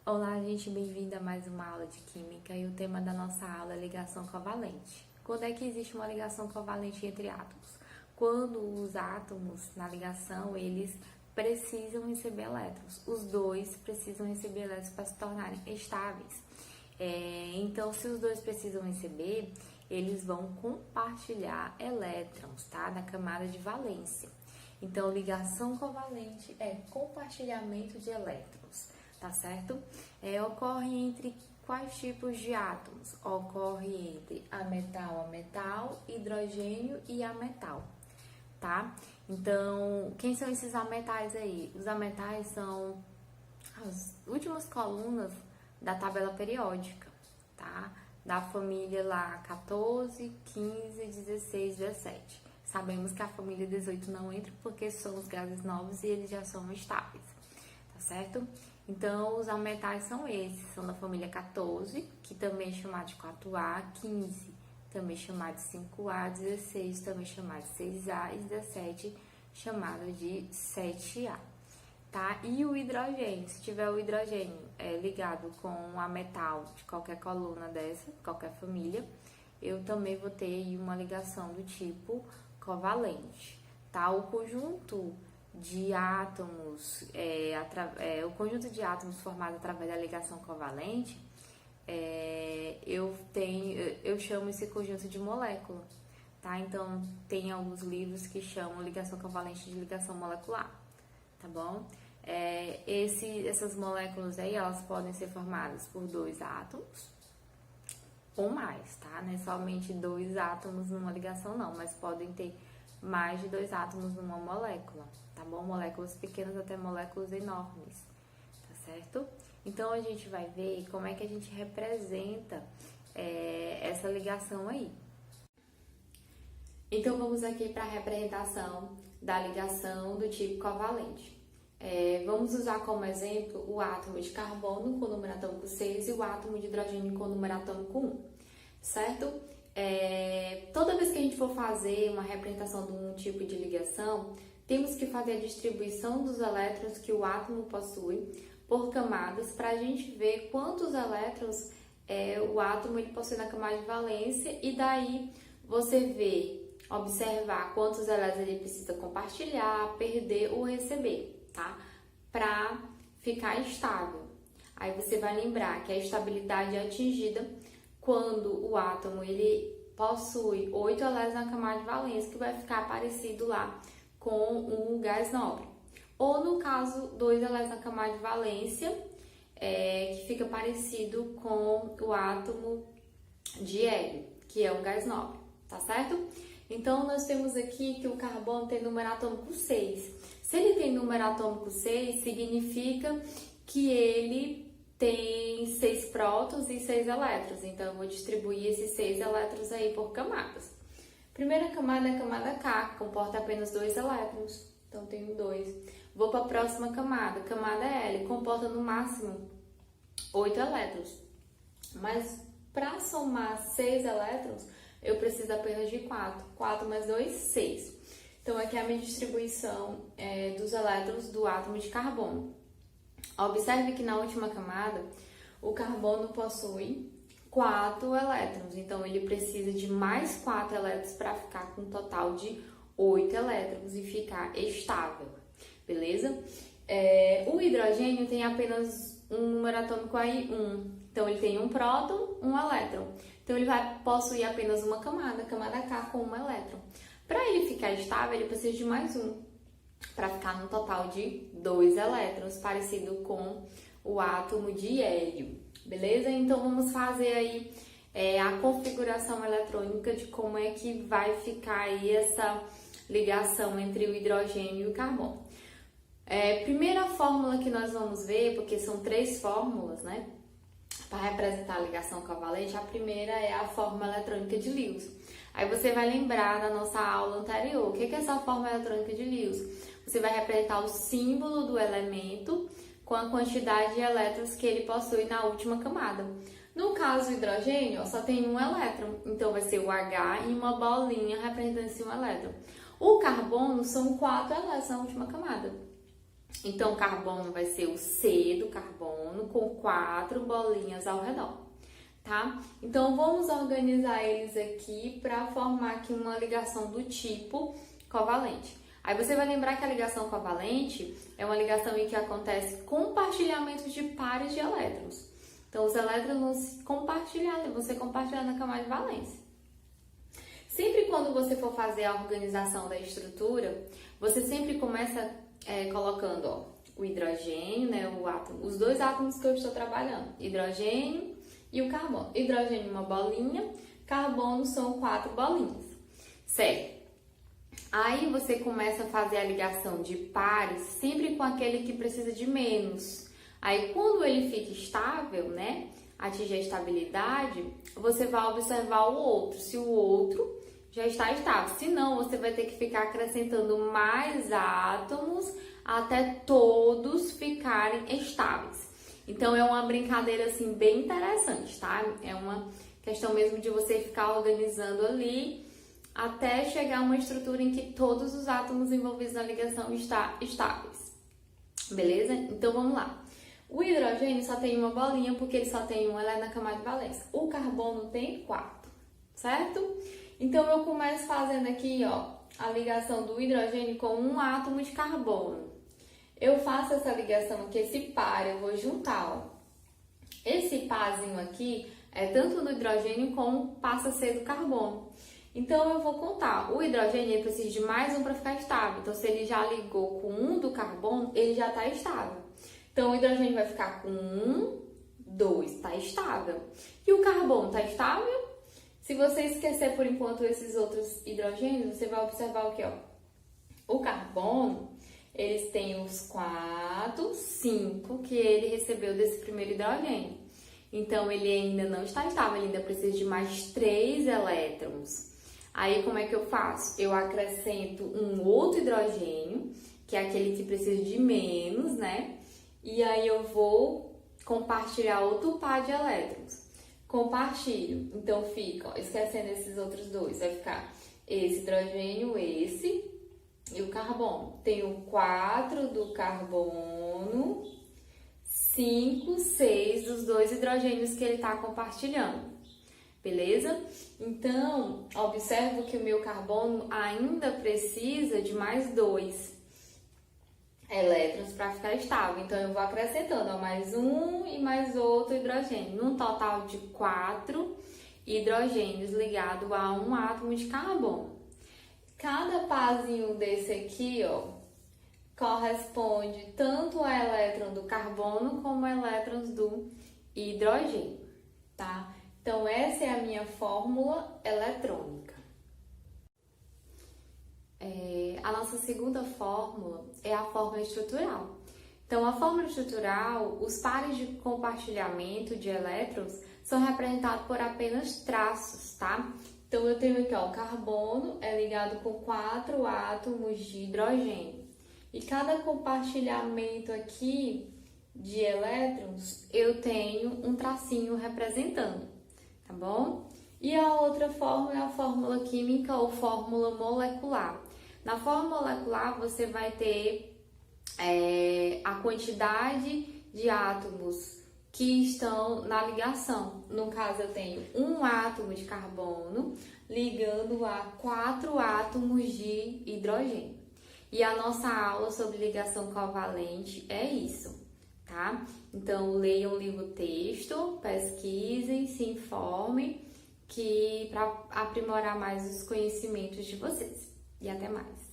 Olá, gente, bem-vinda a mais uma aula de Química e o tema da nossa aula é ligação covalente. Quando é que existe uma ligação covalente entre átomos? Quando os átomos na ligação, eles precisam receber elétrons. Os dois precisam receber elétrons para se tornarem estáveis. Então, se os dois precisam receber, eles vão compartilhar elétrons, tá? Na camada de valência. Então, ligação covalente é compartilhamento de elétrons, tá certo? Ocorre entre quais tipos de átomos? Ocorre entre ametal, hidrogênio e ametal, tá? Então, quem são esses ametais aí? Os ametais são as últimas colunas da tabela periódica, tá? Da família lá 14, 15, 16, 17. Sabemos que a família 18 não entra porque são os gases novos e eles já são estáveis, tá certo? Então, os ametais são esses, são da família 14, que também é chamado de 4A, 15, também chamado de 5A, 16, também chamado de 6A e 17, chamado de 7A, tá? E o hidrogênio, se tiver o hidrogênio ligado com um ametal de qualquer coluna dessa, qualquer família, eu também vou ter aí uma ligação do tipo covalente, tá? O conjunto de átomos, o conjunto de átomos formado através da ligação covalente, eu chamo esse conjunto de molécula, tá? Então, tem alguns livros que chamam ligação covalente de ligação molecular, tá bom? Essas moléculas aí, elas podem ser formadas por dois átomos, ou mais, tá? Não é somente dois átomos numa ligação, não, mas podem ter mais de dois átomos numa molécula, tá bom? Moléculas pequenas até moléculas enormes, tá certo? Então, a gente vai ver como é que a gente representa essa ligação aí. Então, vamos aqui para a representação da ligação do tipo covalente. Vamos usar como exemplo o átomo de carbono com número atômico 6 e o átomo de hidrogênio com número atômico 1, certo? Toda vez que a gente for fazer uma representação de um tipo de ligação, temos que fazer a distribuição dos elétrons que o átomo possui por camadas para a gente ver quantos elétrons o átomo ele possui na camada de valência e daí você observar quantos elétrons ele precisa compartilhar, perder ou receber, tá? Para ficar estável. Aí você vai lembrar que a estabilidade é atingida quando o átomo ele possui 8 elétrons na camada de valência, que vai ficar parecido lá com um gás nobre. Ou no caso, 2 elétrons na camada de valência, que fica parecido com o átomo de hélio, que é um gás nobre, tá certo? Então, nós temos aqui que o carbono tem número atômico 6. Se ele tem número atômico 6, significa que ele tem 6 prótons e 6 elétrons. Então, eu vou distribuir esses 6 elétrons aí por camadas. Primeira camada é a camada K, que comporta apenas 2 elétrons. Então, tenho 2. Vou para a próxima camada L, comporta no máximo 8 elétrons. Mas, para somar 6 elétrons, eu preciso apenas de 4. 4 mais 2, 6. Então, aqui é a minha distribuição dos elétrons do átomo de carbono. Observe que na última camada, o carbono possui 4 elétrons. Então, ele precisa de mais 4 elétrons para ficar com um total de 8 elétrons e ficar estável, beleza? O hidrogênio tem apenas um número atômico aí, 1. Então, ele tem um próton, um elétron. Então, ele vai possuir apenas uma camada, camada K, com um elétron. Para ele ficar estável, ele precisa de mais um, para ficar no total de 2 elétrons, parecido com o átomo de hélio, beleza? Então, vamos fazer aí a configuração eletrônica de como é que vai ficar aí essa ligação entre o hidrogênio e o carbono. Primeira fórmula que nós vamos ver, porque são 3 fórmulas, né? Para representar a ligação covalente, a primeira é a fórmula eletrônica de Lewis. Aí você vai lembrar da nossa aula anterior, o que é essa fórmula eletrônica de Lewis? Você vai representar o símbolo do elemento com a quantidade de elétrons que ele possui na última camada. No caso do hidrogênio, só tem um elétron, então vai ser o H e uma bolinha representando esse um elétron. O carbono são 4 elétrons na última camada. Então, o carbono vai ser o C do carbono com 4 bolinhas ao redor, tá? Então, vamos organizar eles aqui para formar aqui uma ligação do tipo covalente. Aí você vai lembrar que a ligação covalente é uma ligação em que acontece compartilhamento de pares de elétrons. Então, os elétrons vão se compartilhar na camada de valência. Sempre quando você for fazer a organização da estrutura, você sempre começa colocando o hidrogênio, né, os dois átomos que eu estou trabalhando, hidrogênio e o carbono. Hidrogênio uma bolinha, carbono são 4 bolinhas, certo? Aí você começa a fazer a ligação de pares sempre com aquele que precisa de menos. Aí quando ele fica estável, né, atinge a estabilidade, você vai observar o outro, se o outro já está estável. Se não, você vai ter que ficar acrescentando mais átomos até todos ficarem estáveis. Então é uma brincadeira assim bem interessante, tá? É uma questão mesmo de você ficar organizando ali até chegar a uma estrutura em que todos os átomos envolvidos na ligação estão estáveis. Beleza? Então vamos lá. O hidrogênio só tem uma bolinha porque ele só tem um elétron na camada de valência. O carbono tem 4, certo? Então eu começo fazendo aqui, a ligação do hidrogênio com um átomo de carbono. Eu faço essa ligação aqui, esse par, eu vou juntar, Esse parzinho aqui é tanto do hidrogênio como passa a ser do carbono. Então, eu vou contar. O hidrogênio ele precisa de mais um para ficar estável. Então, se ele já ligou com um do carbono, ele já está estável. Então, o hidrogênio vai ficar com 1, 2, está estável. E o carbono está estável? Se você esquecer, por enquanto, esses outros hidrogênios, você vai observar o que? O carbono, eles têm os 4, 5 que ele recebeu desse primeiro hidrogênio. Então, ele ainda não está estável, ele ainda precisa de mais 3 elétrons. Aí, como é que eu faço? Eu acrescento um outro hidrogênio, que é aquele que precisa de menos, né? E aí, eu vou compartilhar outro par de elétrons. Compartilho. Então, fica, esquecendo esses outros dois, vai ficar esse hidrogênio, esse e o carbono. Tenho 4 do carbono, 5, 6 dos 2 hidrogênios que ele está compartilhando. Beleza? Então, observo que o meu carbono ainda precisa de mais 2 elétrons para ficar estável. Então, eu vou acrescentando mais um e mais outro hidrogênio, num total de 4 hidrogênios ligados a um átomo de carbono. Cada parzinho desse aqui, corresponde tanto a elétron do carbono como a elétrons do hidrogênio, tá? Então, essa é a minha fórmula eletrônica. A nossa segunda fórmula é a fórmula estrutural. Então, a fórmula estrutural, os pares de compartilhamento de elétrons são representados por apenas traços, tá? Então, eu tenho aqui, o carbono é ligado com 4 átomos de hidrogênio. E cada compartilhamento aqui de elétrons, eu tenho um tracinho representando, tá bom? E a outra fórmula é a fórmula química ou fórmula molecular. Na fórmula molecular, você vai ter a quantidade de átomos que estão na ligação. No caso, eu tenho um átomo de carbono ligando a 4 átomos de hidrogênio. E a nossa aula sobre ligação covalente é isso, tá? Então, leiam o livro-texto, pesquisem, se informem, para aprimorar mais os conhecimentos de vocês. E até mais!